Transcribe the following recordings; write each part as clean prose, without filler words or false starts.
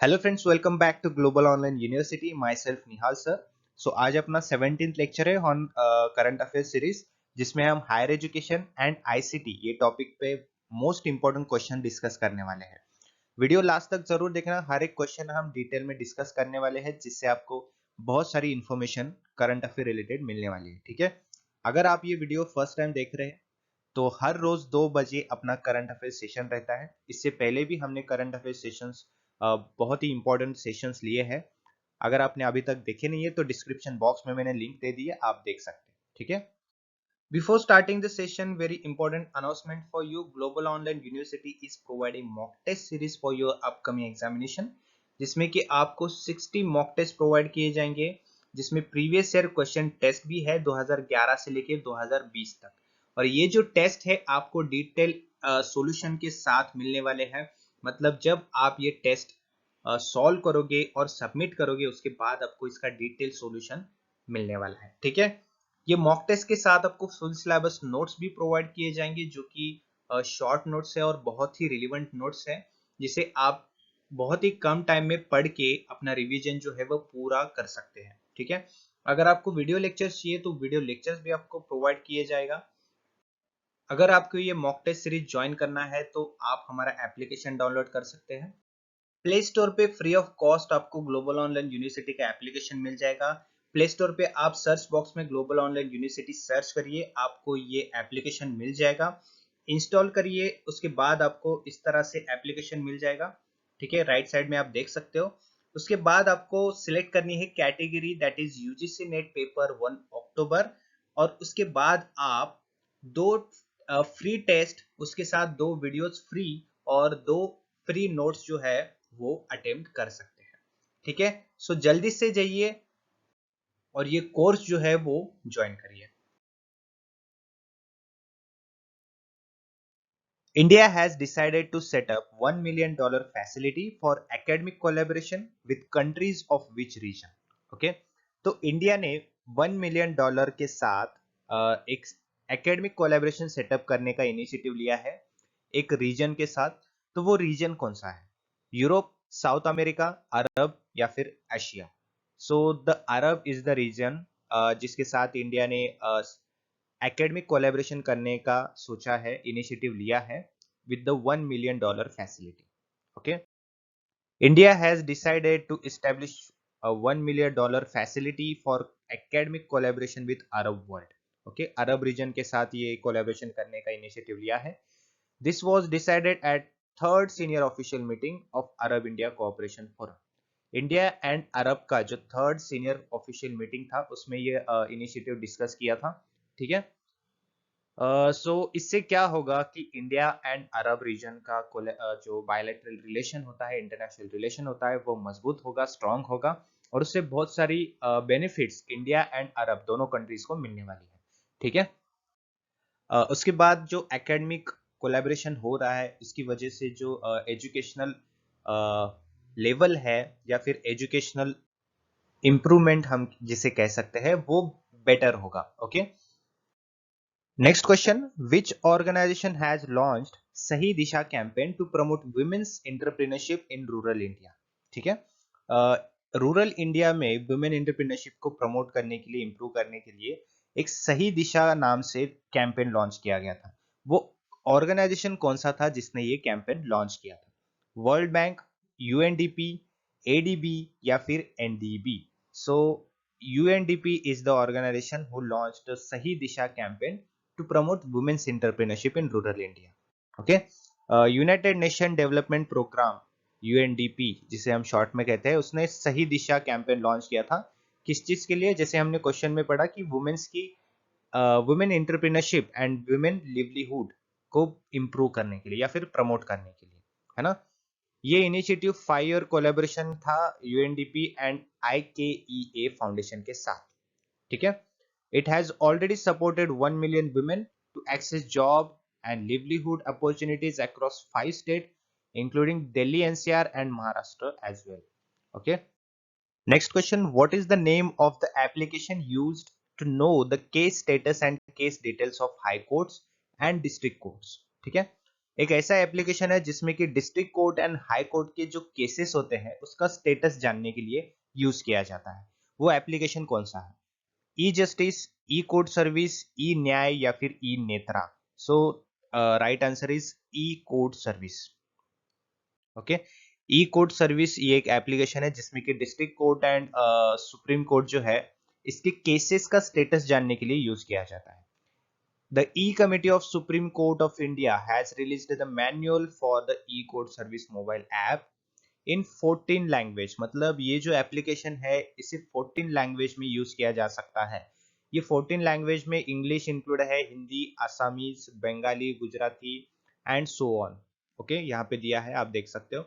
Hello friends, welcome back to global online university. Myself Nihal sir. So आज अपना 17th lecture है on current affair series, जिसमें हम higher education and ICT ये topic पे most important question discuss करने वाले हैं। वीडियो लास्ट तक जरूर देखना, हर एक क्वेश्चन हम डिटेल में डिस्कस करने वाले हैं, जिससे आपको बहुत सारी इंफॉर्मेशन करंट अफेयर रिलेटेड मिलने वाली है। ठीक है, अगर आप ये वीडियो फर्स्ट टाइम देख रहे हैं तो हर रोज 2 बजे अपना करंट अफेयर सेशन रहता है। इससे पहले भी हमने करंट अफेयर सेशंस बहुत ही इंपॉर्टेंट सेशंस लिए हैं। अगर आपने अभी तक देखे नहीं है तो डिस्क्रिप्शन बॉक्स में मैंने लिंक दे दी है, आप देख सकते हैं। ठीक है, before starting the session, very important announcement for you. Global online university is providing mock test series for your upcoming examination, जिसमें कि आपको 60 मॉक टेस्ट प्रोवाइड किए जाएंगे, जिसमें प्रीवियस ईयर क्वेश्चन टेस्ट भी है 2011 से लेके 2020 तक। और ये जो टेस्ट है आपको डिटेल सॉल्यूशन के साथ मिलने वाले हैं। मतलब जब आप ये टेस्ट सॉल्व करोगे और सबमिट करोगे, उसके बाद आपको इसका डिटेल सॉल्यूशन मिलने वाला है। ठीक है, ये मॉक टेस्ट के साथ आपको फुल सिलेबस नोट्स भी प्रोवाइड किए जाएंगे, जो कि शॉर्ट नोट्स है और बहुत ही रिलेवेंट नोट्स है, जिसे आप बहुत ही कम टाइम में पढ़ के अपना रिवीजन जो है वो पूरा कर सकते हैं। ठीक है, अगर आपको वीडियो लेक्चर्स चाहिए तो वीडियो लेक्चर्स भी आपको प्रोवाइड किए जाएगा। अगर आपको ये मॉक टेस्ट सीरीज ज्वाइन करना है तो आप हमारा एप्लीकेशन डाउनलोड कर सकते हैं। प्ले स्टोर पे फ्री ऑफ कॉस्ट आपको ग्लोबल ऑनलाइन यूनिवर्सिटी का एप्लीकेशन मिल जाएगा। प्ले स्टोर पे आप सर्च बॉक्स में ग्लोबल ऑनलाइन यूनिवर्सिटी सर्च करिए, आपको ये एप्लीकेशन मिल जाएगा। इंस्टॉल करिए, उसके बाद आपको इस तरह से एप्लीकेशन मिल जाएगा। ठीक है, राइट साइड में आप देख सकते हो। उसके बाद आपको सिलेक्ट करनी है category, that is UGC net paper 1 अक्टूबर। और उसके बाद आप दो फ्री टेस्ट, उसके साथ दो वीडियोस फ्री और दो फ्री नोट्स जो है वो अटेम्प्ट कर सकते हैं। ठीक है, सो जल्दी से जाइए और ये कोर्स जो है वो ज्वाइन करिए। India has decided to set up $1 million facility for academic collaboration with countries of which region? Okay, तो इंडिया ने $1 million के साथ एक एकेडमिक कोलैबोरेशन सेटअप करने का इनिशिएटिव लिया है एक रीजन के साथ। तो वो रीजन कौन सा है? यूरोप, साउथ अमेरिका, अरब या फिर Asia? So the Arab is the region जिसके साथ इंडिया ने एकेडमिक कोलैबोरेशन करने का सोचा है, इनिशिएटिव लिया है with the $1 million facility. Okay, India has decided to establish a $1 million facility for academic collaboration with Arab world. Okay, Arab region के साथ ये collaboration करने का initiative लिया है। This was decided at third senior official meeting of Arab India Cooperation Forum. India and Arab का जो third senior official meeting था, उसमें ये इनिशिएटिव डिस्कस किया था। ठीक है, सो इससे क्या होगा कि इंडिया एंड अरब रीजन का जो बायलैटरल रिलेशन होता है, इंटरनेशनल रिलेशन होता है, वो मजबूत होगा, स्ट्रांग होगा। और उससे बहुत सारी बेनिफिट्स इंडिया एंड अरब दोनों कंट्रीज को मिलने वाली है। ठीक है, उसके बाद जो एकेडमिक कोलैबोरेशन हो रहा है, इसकी वजह से जो एजुकेशनल लेवल है या फिर एजुकेशनल इम्प्रूवमेंट हम जिसे कह सकते हैं, वो बेटर होगा। Okay, next question, which organization has launched Sahi Disha campaign to promote women's entrepreneurship in rural India? ठीक है, रूरल इंडिया में वुमेन एंटरप्रेन्योरशिप को प्रमोट करने के लिए, इंप्रूव करने के लिए एक सही दिशा नाम से कैंपेन लॉन्च किया गया था। वो ऑर्गेनाइजेशन कौन सा था जिसने ये कैंपेन लॉन्च किया था? वर्ल्ड बैंक, यूएनडीपी, एडीबी या फिर NDB? So UNDP is the organization who launched Sahi Disha campaign to promote women's entrepreneurship in rural India. Okay, United Nation Development Programme UNDP, जिसे हम शॉर्ट में कहते हैं, उसने सही दिशा कैंपेन लॉन्च किया था। किस चीज के लिए? जैसे हमने क्वेश्चन में पढ़ा कि वुमेन्स की women entrepreneurship and women livelihood को इंप्रूव करने के लिए या फिर प्रमोट करने के लिए, है ना। ये इनिशिएटिव 5 ईयर कोलैबोरेशन था यूएनडीपी एंड आईकेईए फाउंडेशन के साथ। ठीक है, it has already supported 1 million women to access job and livelihood opportunities across 5 states, including Delhi NCR and Maharashtra as well. Okay, next question, what is the name of the application used to know the case status and case details of high courts and district courts? ठीक है, एक ऐसा application है जिसमें कि district court and high court के जो cases होते हैं उसका स्टेटस जानने के लिए यूज किया जाता है। वो एप्लीकेशन कौन सा है? E justice, e court service, e Nyay या फिर e Netra? So right answer is e court service. Okay, e court service ये एक एप्लीकेशन है जिसमें कि district court and supreme court जो है इसके केसेस का स्टेटस जानने के लिए यूज किया जाता है। The E-Committee of Supreme Court of India has released the manual for the E-Court Service mobile app in 14 language। मतलब ये जो एप्लीकेशन है इसे 14 लैंग्वेज में यूज किया जा सकता है। ये 14 लैंग्वेज में इंग्लिश इंक्लूड है, Hindi, Assamese, Bengali, Gujarati and so on. Okay, यहाँ पे दिया है, आप देख सकते हो।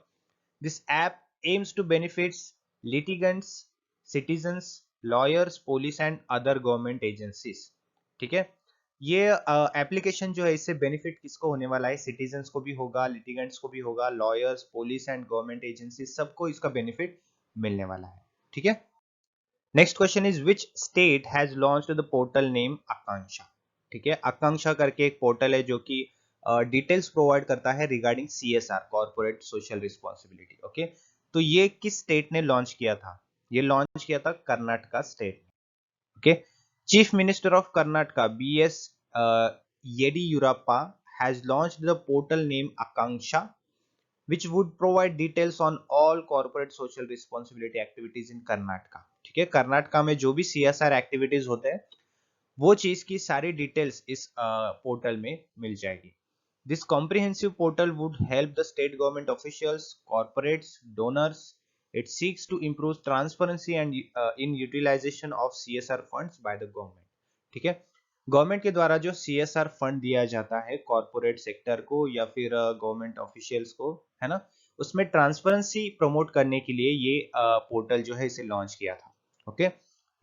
This app aims to benefit litigants, citizens, lawyers, police and other government agencies। ठीक है, ये एप्लीकेशन जो है इससे बेनिफिट किसको होने वाला है? सिटीजन्स को भी होगा, लिटिगेंट्स को भी होगा, lawyers, police and government agency सबको इसका बेनिफिट मिलने वाला है। ठीक है, next question is which state has launched the portal name Aakanksha? ठीक है, आकांक्षा करके एक पोर्टल है जो कि डिटेल्स प्रोवाइड करता है regarding CSR, corporate social responsibility. Okay, तो ये किस स्टेट ने लॉन्च किया था? ये लॉन्च किया था Karnataka state. Okay, chief minister of Karnataka BS Yediyurappa has launched the portal named Akanksha, which would provide details on all corporate social responsibility activities in Karnataka। ठीक है, कर्नाटका में जो भी CSR एक्टिविटीज होते हैं वो चीज की सारी डिटेल्स इस पोर्टल में मिल जाएगी। This comprehensive portal would help the state government officials, corporates, donors. It seeks to improve transparency and in utilization of CSR funds by the government। ठीक है, गवर्नमेंट के द्वारा जो CSR फंड दिया जाता है कॉर्पोरेट सेक्टर को या फिर गवर्नमेंट ऑफिशियल्स को, है ना, उसमें ट्रांसपेरेंसी प्रमोट करने के लिए ये पोर्टल जो है इसे लॉन्च किया था। Okay,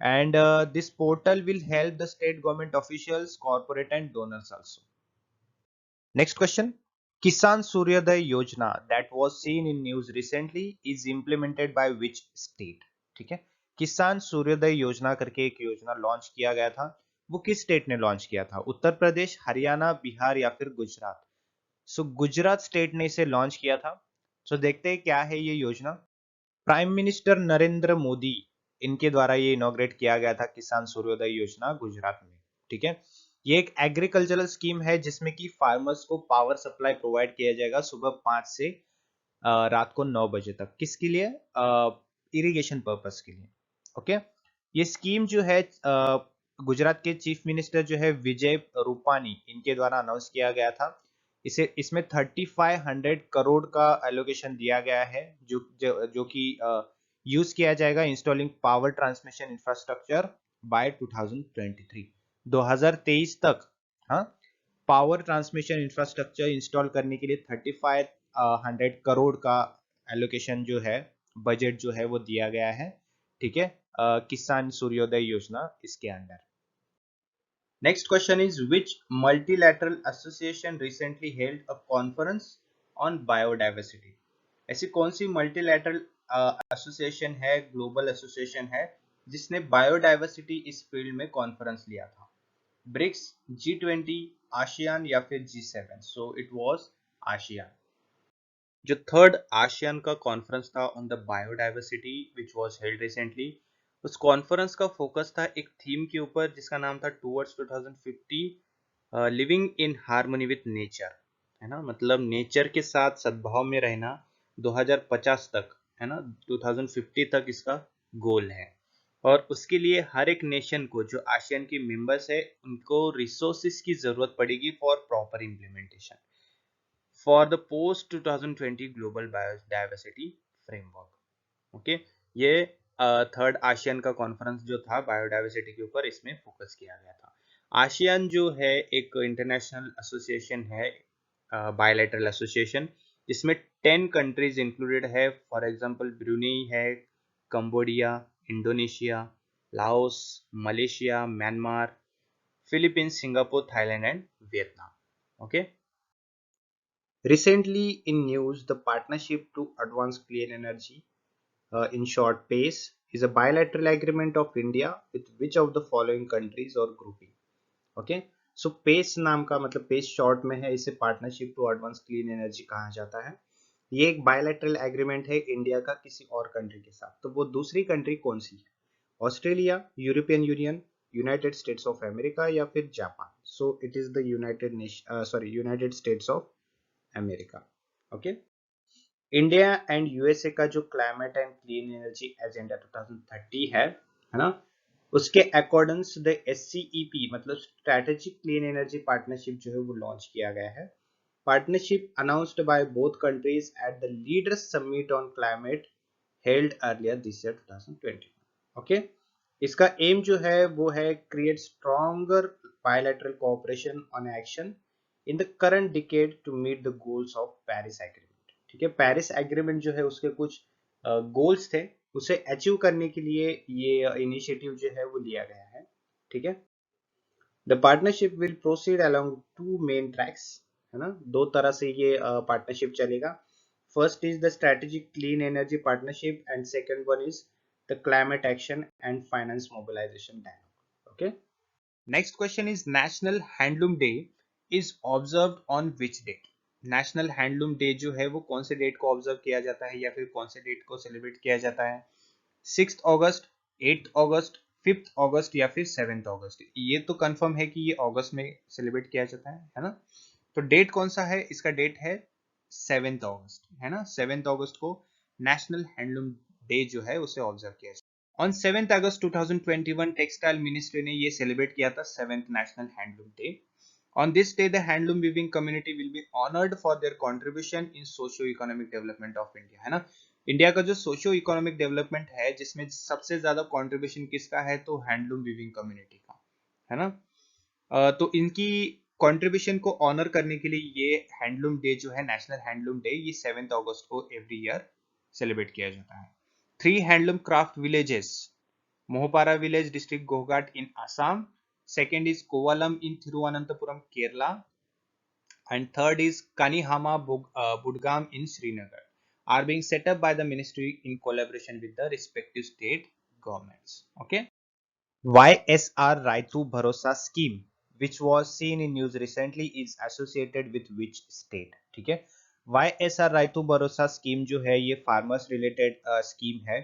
and this portal will help the state government officials, corporate and donors also। Next question, Kisan Suryodaya Yojana that was seen in news recently is implemented by which state? ठीक है, किसान सूर्योदय योजना करके एक योजना लॉन्च किया गया था, वो किस स्टेट ने लॉन्च किया था? उत्तर प्रदेश, हरियाणा, बिहार या फिर गुजरात? सो गुजरात स्टेट ने इसे लॉन्च किया था। सो देखते हैं क्या है ये योजना। प्राइम मिनिस्टर नरेंद्र मोदी इनके द्वारा ये इनॉग्रेट किया गया था किसान सूर्योदय योजना गुजरात में। ठीक है, ये एक एग्रीकल्चरल स्कीम है जिसमें कि फार्मर्स को पावर सप्लाई प्रोवाइड किया जाएगा सुबह 5 से रात को 9 बजे तक। किसके लिए? इरिगेशन पर्पस के लिए। ओके, ये स्कीम जो है गुजरात के चीफ मिनिस्टर जो है विजय रूपानी इनके द्वारा अनाउंस किया गया था। इसे इसमें 3500 करोड़ का एलोकेशन दिया गया है जो कि यूज किया जाएगा installing power transmission infrastructure by 2023 तक। हाँ, पावर ट्रांसमिशन इंफ्रास्ट्रक्चर इंस्टॉल करने के लिए 3500 करोड़ का एलोकेशन जो है, बजट जो है वो दिया गया है। ठीक है, किसान सूर्योदय योजना इसके under. Next question is which multilateral association recently held a conference on biodiversity? ऐसी कौन सी मल्टीलैटरल एसोसिएशन है, ग्लोबल एसोसिएशन है जिसने बायोडाइवर्सिटी इस फील्ड में कॉन्फ्रेंस लिया था? ब्रिक्स, G20, आशियान या फिर G7? So it was ASEAN. जो थर्ड आशियान का कॉन्फ्रेंस था on the biodiversity which was held recently, उस कॉन्फ्रेंस का फोकस था एक थीम के ऊपर जिसका नाम था towards 2050 living in harmony with nature. है ना, मतलब नेचर के साथ सद्भाव में रहना 2050 तक, है ना, 2050 तक इसका गोल है। और उसके लिए हर एक नेशन को जो आशियान की मेंबर्स है उनको रिसोर्सेज की जरूरत पड़ेगी for proper implementation for the post 2020 global biodiversity framework. Okay, ये थर्ड आशियान का कॉन्फ्रेंस जो था बायोडाइवर्सिटी के ऊपर, इसमें फोकस किया गया था। आशियान जो है एक इंटरनेशनल एसोसिएशन है, बायलैटरल एसोसिएशन, जिसमें 10 कंट्रीज इंक्लूडेड है। फॉर एग्जांपल ब्रूनेई है, Cambodia, Indonesia, Laos, Malaysia, Myanmar, Philippines, Singapore, Thailand and Vietnam. Okay, recently in news, the Partnership to Advance Clean Energy, in short PACE, is a bilateral agreement of India with which of the following countries or grouping? Okay, so PACE नाम का मतलब PACE short में है, इसे partnership to advance clean energy कहा जाता है। ये एक बायलैटरल एग्रीमेंट है इंडिया का किसी और कंट्री के साथ। तो वो दूसरी कंट्री कौन सी है? Australia, European union, United states of America या फिर Japan. So it is the United states of America. Okay. India and USA का जो climate and clean energy agenda 2030 है ना, उसके अकॉर्डिंग्स द एससीईपी मतलब स्ट्रेटेजिक क्लीन एनर्जी पार्टनरशिप जो है वो लॉन्च किया गया है। Partnership announced by both countries at the leaders summit on climate held earlier this year 2020। Okay. इसका एम जो है वो है create stronger bilateral cooperation on action in the current decade to meet the goals of Paris agreement. ठीक है, Paris agreement जो है उसके कुछ गोल्स थे, उसे अचीव करने के लिए ये इनिशिएटिव जो है वो लिया गया है। ठीक है। The partnership will proceed along two main tracks, है ना, दो तरह से ये पार्टनरशिप चलेगा। First is the strategic clean energy partnership and second one is the climate action and finance mobilisation dialogue. Okay. Next question is national handloom day is observed on which date? National handloom day जो है वो कौन से date को observe किया जाता है या फिर कौन से डेट को सेलिब्रेट किया जाता है? 6 अगस्त, 8 अगस्त, 5 अगस्त या फिर 7 अगस्त? ये तो कंफर्म है कि ये अगस्त में सेलिब्रेट किया जाता है ना। तो डेट कौन सा है? इसका डेट है 7 अगस्त, है ना। 7 अगस्त को नेशनल हैंडलूम डे जो है उसे ऑब्जर्व किया जाता है। ऑन 7 अगस्त 2021 टेक्सटाइल मिनिस्ट्री ने ये सेलिब्रेट किया था 7th national handloom day. On this day, the handloom weaving community will be honored for their contribution in socio-economic development of India, है ना। इंडिया का जो सोशियो इकोनॉमिक डेवलपमेंट है जिसमें सबसे ज्यादा कंट्रीब्यूशन किसका है? तो हैंडलूम वीविंग कम्युनिटी का, है ना। तो इनकी कंट्रीब्यूशन को ऑनर करने के लिए ये हैंडलूम डे जो है, नेशनल हैंडलूम डे, ये 7 अगस्त को एवरी ईयर सेलिब्रेट किया जाता है। 3 handloom craft villages, Mohopara village, district Gohgat in Assam. Second is Kovalam in Thiruvananthapuram, Kerala. And third is Kanihama Budgam in Srinagar. Are being set up by the ministry in collaboration with the respective state governments. Okay. YSR Raitu Bharosa scheme, which was seen in news recently, is associated with which state? ठीक है। YSR Raitu Bharosa scheme जो है ये farmers related scheme है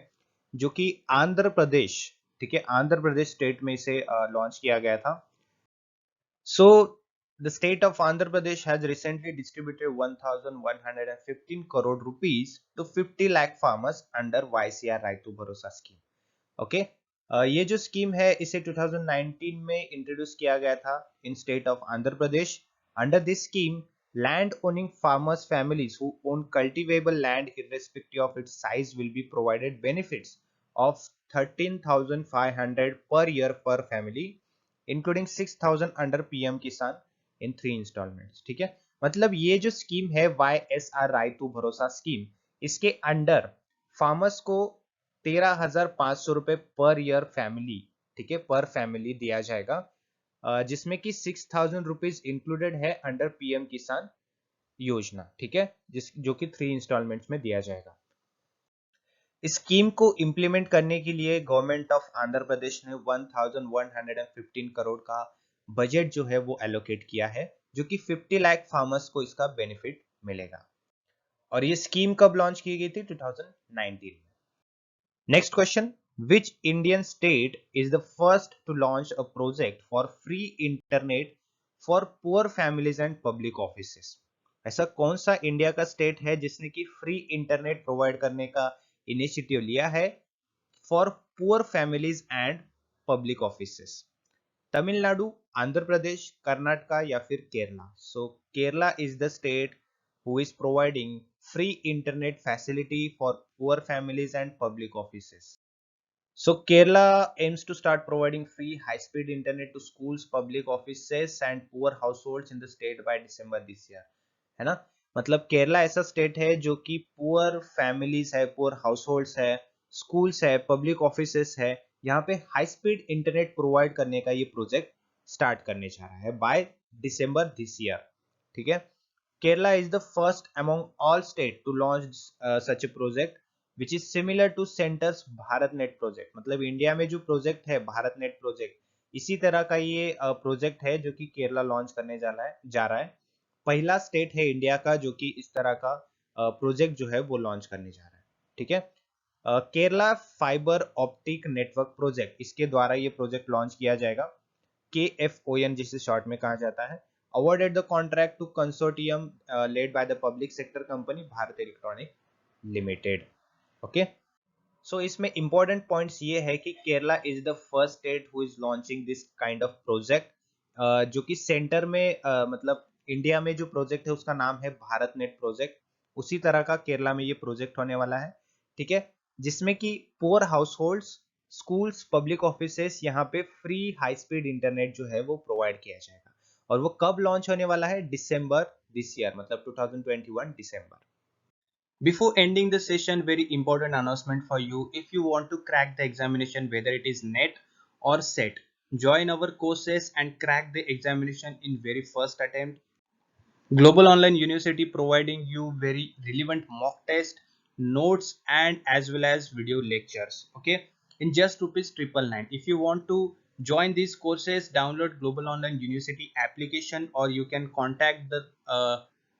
जो कि आंध्र प्रदेश, ठीक है, आंध्र प्रदेश स्टेट में इसे लॉन्च किया गया था। So the state of Andhra Pradesh has recently distributed 1115 crore rupees to 50 lakh farmers under YCR Raitu Bharosa scheme. Okay. ये जो स्कीम है इसे 2019 में इंट्रोड्यूस किया गया था इन state of Andhra Pradesh. Under this scheme, land owning farmers families who own cultivable land irrespective of its size will be provided benefits of 13,500 per year per family, including 6,000 under PM Kisan in 3 installments। ठीक है, मतलब ये जो scheme है YSR Rythu भरोसा scheme, इसके under farmers को 13,500 रुपए पर ईयर फैमिली, ठीक है, पर फैमिली दिया जाएगा, जिसमें कि 6,000 रुपीज इंक्लूडेड है अंडर पीएम किसान योजना। ठीक है, जो कि 3 इंस्टॉलमेंट्स में दिया जाएगा। इस स्कीम को इंप्लीमेंट करने के लिए गवर्नमेंट ऑफ आंध्र प्रदेश ने 1115 करोड़ का बजट जो है वो एलोकेट किया है, जो कि 50 लाख फार्मर्स को इसका बेनिफिट मिलेगा। और ये स्कीम कब लॉन्च की गई थी? 2019 में। Next question. Which Indian state is the first to launch a project for free internet for poor families and public offices? ऐसा कौन सा इंडिया का स्टेट है जिसने कि फ्री इंटरनेट प्रोवाइड करने का इनिशिएटिव लिया है for poor families and public offices? Tamil Nadu, Andhra Pradesh, Karnataka या फिर Kerala? So Kerala is the state who is providing free internet facility for poor families and public offices. So Kerala aims to start providing free high-speed internet to schools, public offices and poor households in the state by December this year. है ना, मतलब केरला ऐसा state है जो कि poor families है, poor households है, schools है, पब्लिक ऑफिसेस है, यहाँ पे हाई स्पीड इंटरनेट प्रोवाइड करने का ये प्रोजेक्ट स्टार्ट करने जा रहा है बाय दिसंबर दिस ईयर। ठीक है, Kerala is the first among all states to launch such a project which is similar to Center's BharatNet project। मतलब इंडिया में जो प्रोजेक्ट है भारत नेट प्रोजेक्ट, इसी तरह का ये प्रोजेक्ट है जो कि केरला लॉन्च करने जा रहा है। पहला स्टेट है इंडिया का जो कि इस तरह का प्रोजेक्ट जो है वो लॉन्च करने जा रहा है। ठीक है। Kerala fibre optic network project, इसके द्वारा ये प्रोजेक्ट लॉन्च किया जाएगा। KFON जिसे शॉर्ट में कहा जाता है। Awarded the contract to consortium led by the public sector company Bharat electronic limited. Okay. So इसमें इंपॉर्टेंट पॉइंट्स ये है कि Kerala is the first state who is launching this kind of project, जो कि सेंटर में मतलब इंडिया में जो प्रोजेक्ट है उसका नाम है भारत नेट प्रोजेक्ट। उसी तरह का केरला में ये प्रोजेक्ट होने वाला है। ठीक है। जिसमें कि poor house holds, schools, public offices, यहाँ पे फ्री हाई स्पीड इंटरनेट जो है वो प्रोवाइड किया जाएगा। और वो कब लॉन्च होने वाला है? दिसंबर दिस ईयर, मतलब 2021 दिसंबर। Before ending the session, very important announcement for you. If you want to crack the examination, whether it is NET or SET, join our courses and crack the examination in very first attempt. Global Online University providing you very relevant mock test, notes and as well as video lectures. Okay, in just rupees 999. If you want to join these courses, download Global Online University application or you can contact the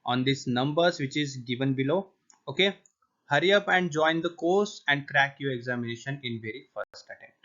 on these numbers which is given below. Okay, hurry up and join the course and crack your examination in very first attempt.